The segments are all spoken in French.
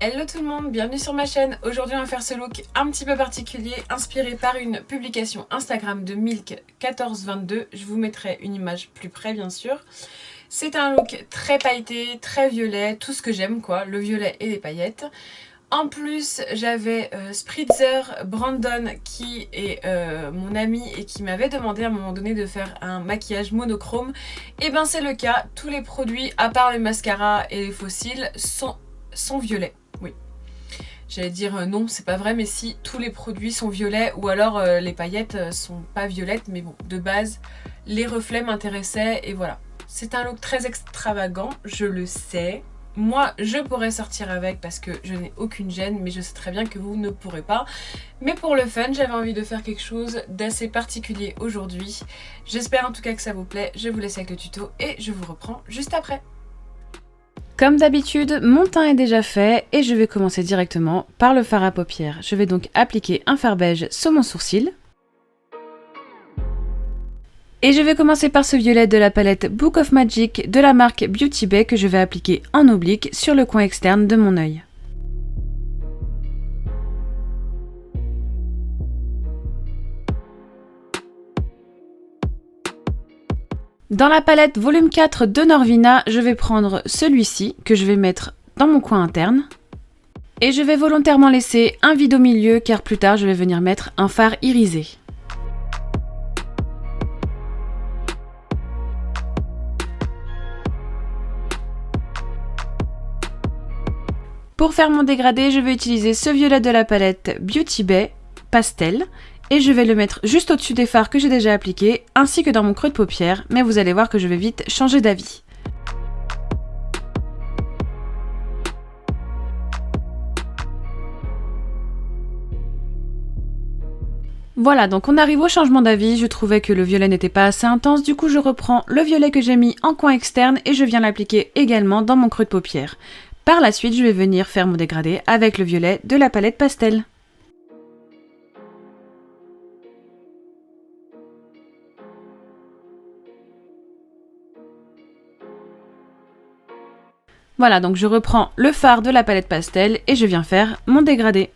Hello tout le monde, bienvenue sur ma chaîne. Aujourd'hui on va faire ce look un petit peu particulier inspiré par une publication Instagram de Milk1422. Je vous mettrai une image plus près bien sûr. C'est un look très pailleté, très violet, tout ce que j'aime quoi, le violet et les paillettes. En plus j'avais Spritzer Brandon qui est mon ami et qui m'avait demandé à un moment donné de faire un maquillage monochrome. Et ben c'est le cas, tous les produits à part le mascara et les faux cils sont violets. Oui, j'allais dire non, c'est pas vrai, mais si, tous les produits sont violets ou alors les paillettes sont pas violettes, mais bon, de base, les reflets m'intéressaient et voilà. C'est un look très extravagant, je le sais. Moi, je pourrais sortir avec parce que je n'ai aucune gêne, mais je sais très bien que vous ne pourrez pas. Mais pour le fun, j'avais envie de faire quelque chose d'assez particulier aujourd'hui. J'espère en tout cas que ça vous plaît. Je vous laisse avec le tuto et je vous reprends juste après. Comme d'habitude, mon teint est déjà fait et je vais commencer directement par le fard à paupières. Je vais donc appliquer un fard beige sur mon sourcil. Et je vais commencer par ce violet de la palette Book of Magic de la marque Beauty Bay que je vais appliquer en oblique sur le coin externe de mon œil. Dans la palette volume 4 de Norvina, je vais prendre celui-ci que je vais mettre dans mon coin interne. Et je vais volontairement laisser un vide au milieu car plus tard je vais venir mettre un fard irisé. Pour faire mon dégradé, je vais utiliser ce violet de la palette Beauty Bay Pastel. Et je vais le mettre juste au-dessus des fards que j'ai déjà appliqués, ainsi que dans mon creux de paupière, mais vous allez voir que je vais vite changer d'avis. Voilà, donc on arrive au changement d'avis, je trouvais que le violet n'était pas assez intense, du coup je reprends le violet que j'ai mis en coin externe et je viens l'appliquer également dans mon creux de paupière. Par la suite, je vais venir faire mon dégradé avec le violet de la palette Pastel. Voilà, donc je reprends le fard de la palette Pastel et je viens faire mon dégradé.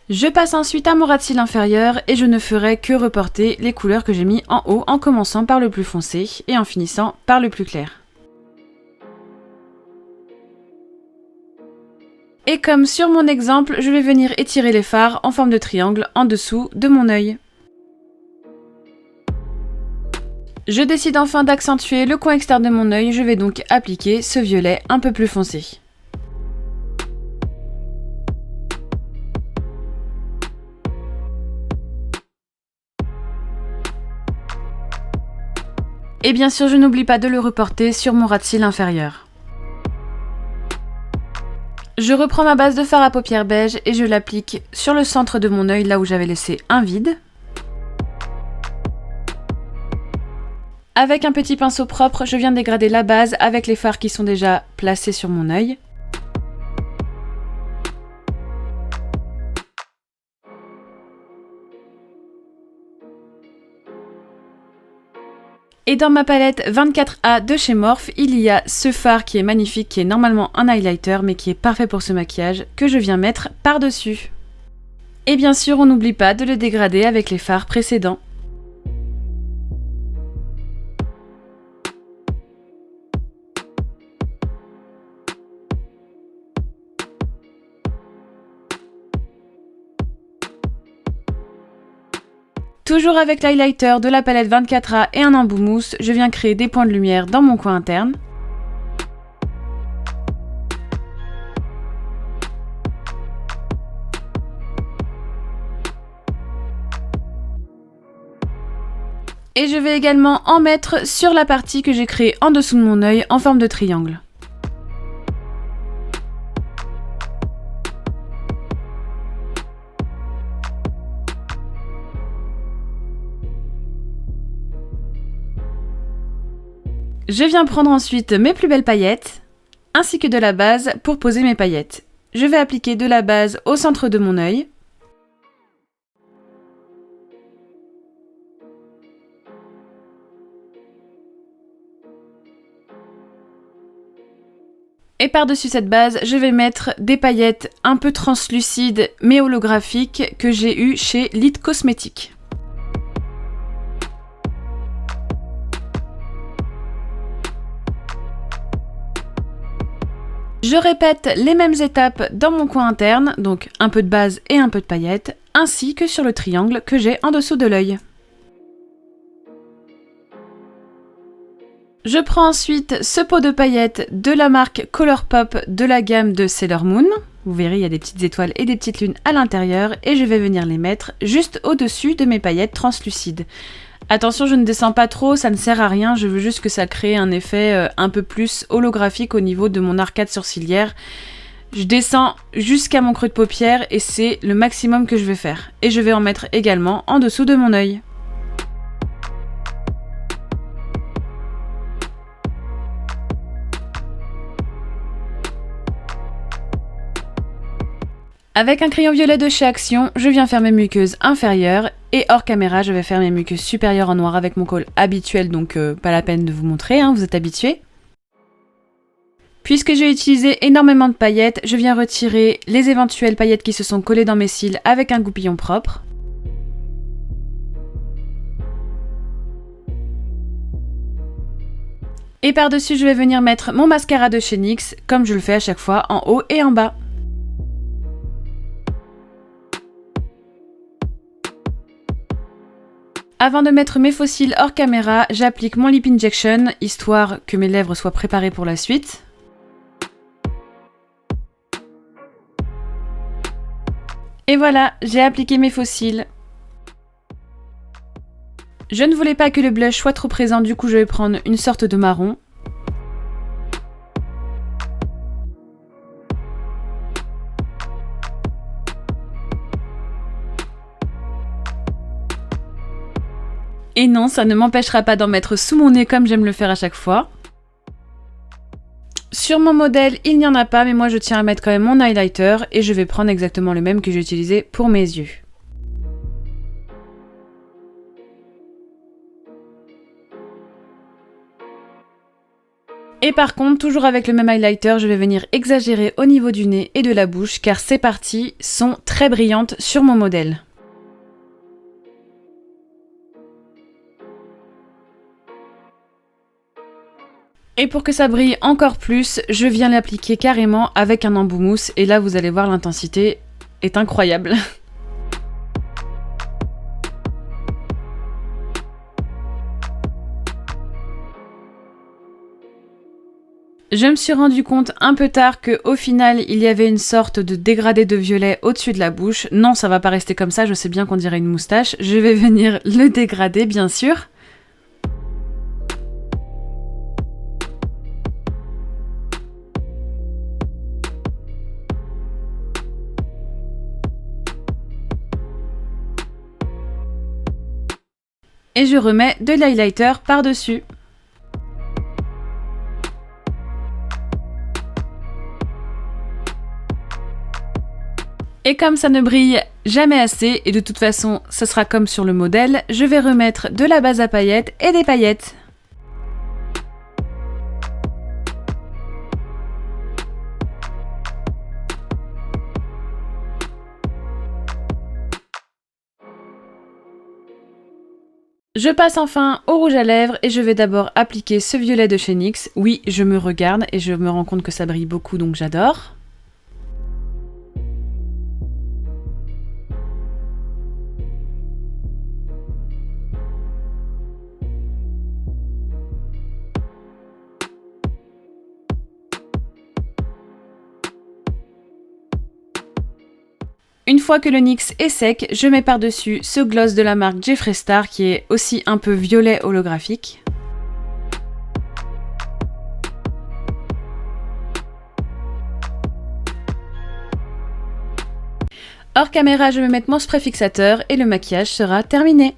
Je passe ensuite à mon ras de cils inférieur et je ne ferai que reporter les couleurs que j'ai mis en haut en commençant par le plus foncé et en finissant par le plus clair. Et comme sur mon exemple, je vais venir étirer les fards en forme de triangle en dessous de mon œil. Je décide enfin d'accentuer le coin externe de mon œil, je vais donc appliquer ce violet un peu plus foncé. Et bien sûr, je n'oublie pas de le reporter sur mon ras de cils inférieur. Je reprends ma base de fard à paupières beige et je l'applique sur le centre de mon œil, là où j'avais laissé un vide. Avec un petit pinceau propre, je viens dégrader la base avec les fards qui sont déjà placés sur mon œil. Et dans ma palette 24A de chez Morphe, il y a ce fard qui est magnifique, qui est normalement un highlighter, mais qui est parfait pour ce maquillage, que je viens mettre par-dessus. Et bien sûr, on n'oublie pas de le dégrader avec les fards précédents. Toujours avec l'highlighter de la palette 24A et un embout mousse, je viens créer des points de lumière dans mon coin interne. Et je vais également en mettre sur la partie que j'ai créée en dessous de mon œil en forme de triangle. Je viens prendre ensuite mes plus belles paillettes, ainsi que de la base pour poser mes paillettes. Je vais appliquer de la base au centre de mon œil. Et par-dessus cette base, je vais mettre des paillettes un peu translucides mais holographiques que j'ai eues chez Lit Cosmétiques. Je répète les mêmes étapes dans mon coin interne, donc un peu de base et un peu de paillettes, ainsi que sur le triangle que j'ai en dessous de l'œil. Je prends ensuite ce pot de paillettes de la marque Colourpop de la gamme de Sailor Moon. Vous verrez, il y a des petites étoiles et des petites lunes à l'intérieur et je vais venir les mettre juste au-dessus de mes paillettes translucides. Attention, je ne descends pas trop, ça ne sert à rien, je veux juste que ça crée un effet un peu plus holographique au niveau de mon arcade sourcilière. Je descends jusqu'à mon creux de paupière et c'est le maximum que je vais faire. Et je vais en mettre également en dessous de mon œil. Avec un crayon violet de chez Action, je viens faire mes muqueuses inférieures et hors caméra, je vais faire mes muqueuses supérieures en noir avec mon col habituel, donc pas la peine de vous montrer, hein, vous êtes habitués. Puisque j'ai utilisé énormément de paillettes, je viens retirer les éventuelles paillettes qui se sont collées dans mes cils avec un goupillon propre. Et par-dessus, je vais venir mettre mon mascara de chez NYX, comme je le fais à chaque fois, en haut et en bas. Avant de mettre mes faux cils hors caméra, j'applique mon lip injection, histoire que mes lèvres soient préparées pour la suite. Et voilà, j'ai appliqué mes faux cils. Je ne voulais pas que le blush soit trop présent, du coup je vais prendre une sorte de marron. Et non, ça ne m'empêchera pas d'en mettre sous mon nez comme j'aime le faire à chaque fois. Sur mon modèle, il n'y en a pas, mais moi je tiens à mettre quand même mon highlighter et je vais prendre exactement le même que j'ai utilisé pour mes yeux. Et par contre, toujours avec le même highlighter, je vais venir exagérer au niveau du nez et de la bouche car ces parties sont très brillantes sur mon modèle. Et pour que ça brille encore plus, je viens l'appliquer carrément avec un embout mousse et là vous allez voir l'intensité est incroyable. Je me suis rendu compte un peu tard qu'au final il y avait une sorte de dégradé de violet au-dessus de la bouche. Non, ça va pas rester comme ça, je sais bien qu'on dirait une moustache. Je vais venir le dégrader bien sûr. Et je remets de l'highlighter par-dessus. Et comme ça ne brille jamais assez, et de toute façon ce sera comme sur le modèle, je vais remettre de la base à paillettes et des paillettes. Je passe enfin au rouge à lèvres et je vais d'abord appliquer ce violet de chez NYX. Oui, je me regarde et je me rends compte que ça brille beaucoup donc j'adore. Une fois que le NYX est sec, je mets par-dessus ce gloss de la marque Jeffree Star qui est aussi un peu violet holographique. Hors caméra, je vais mettre mon spray fixateur et le maquillage sera terminé.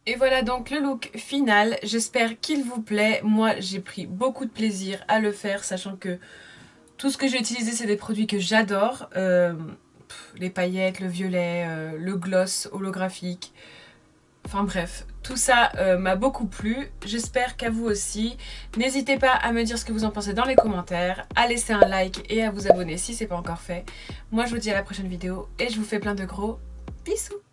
Et voilà donc le look final, j'espère qu'il vous plaît. Moi j'ai pris beaucoup de plaisir à le faire, sachant que tout ce que j'ai utilisé c'est des produits que j'adore. Les paillettes, le violet, le gloss holographique. Enfin bref, tout ça m'a beaucoup plu, j'espère qu'à vous aussi. N'hésitez pas à me dire ce que vous en pensez dans les commentaires, à laisser un like et à vous abonner si c'est pas encore fait. Moi je vous dis à la prochaine vidéo et je vous fais plein de gros bisous.